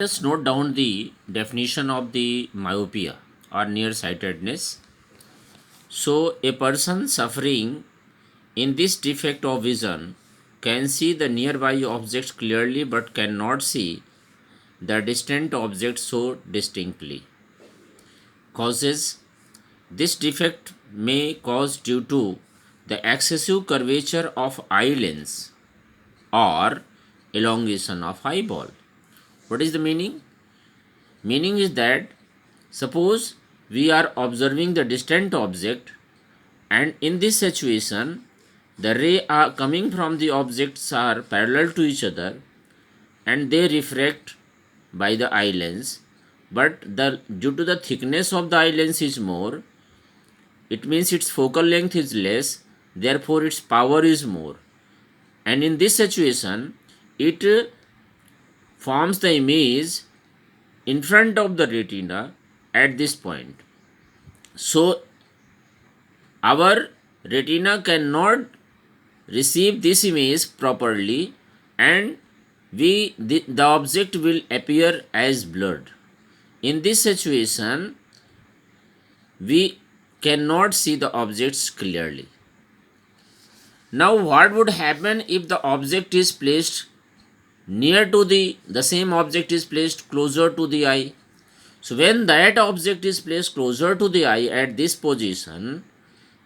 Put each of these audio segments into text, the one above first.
Just note down the definition of the myopia or nearsightedness. So, a person suffering in this defect of vision can see the nearby objects clearly but cannot see the distant objects so distinctly. Causes: this defect may cause due to the excessive curvature of eye lens or elongation of eyeball. What is the meaning? Meaning is that suppose we are observing the distant object, and in this situation the ray are coming from the objects are parallel to each other and they refract by the eye lens, but due to the thickness of the eye lens is more, it means its focal length is less, therefore its power is more, and in this situation it forms the image in front of the retina at this point. So our retina cannot receive this image properly, and the object will appear as blurred. In this situation we cannot see the objects clearly. Now what would happen if the object is placed near to the same object is placed closer to the eye? So when that object is placed closer to the eye at this position,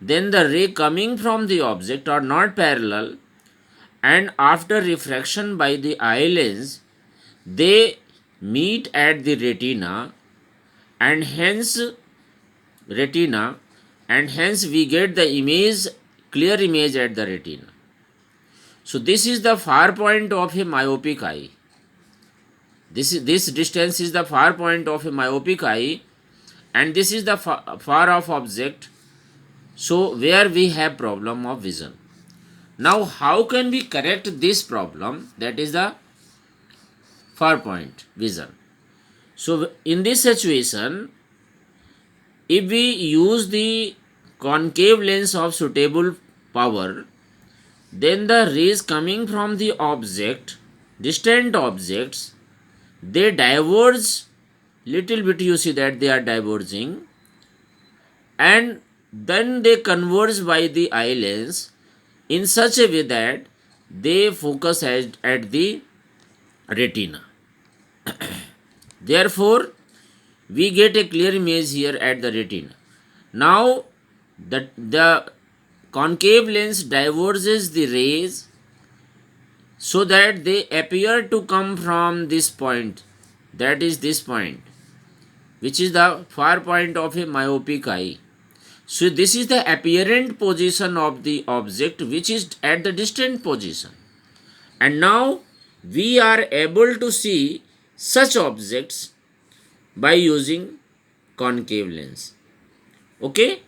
then the ray coming from the object are not parallel, and after refraction by the eye lens they meet at the and hence retina and hence we get the image, clear image at the retina. So this is the far point of a myopic eye. This distance is the far point of a myopic eye, and this is the far off object, so where we have problem of vision. Now how can we correct this problem, that is the far point vision? So in this situation, if we use the concave lens of suitable power, then the rays coming from the object, distant objects, they diverge little bit, you see that they are diverging, and then they converge by the eye lens in such a way that they focus at the retina. Therefore we get a clear image here at the retina. Now the concave lens diverges the rays so that they appear to come from this point, that is this point, which is the far point of a myopic eye. So this is the apparent position of the object which is at the distant position, and now we are able to see such objects by using concave lens. Okay,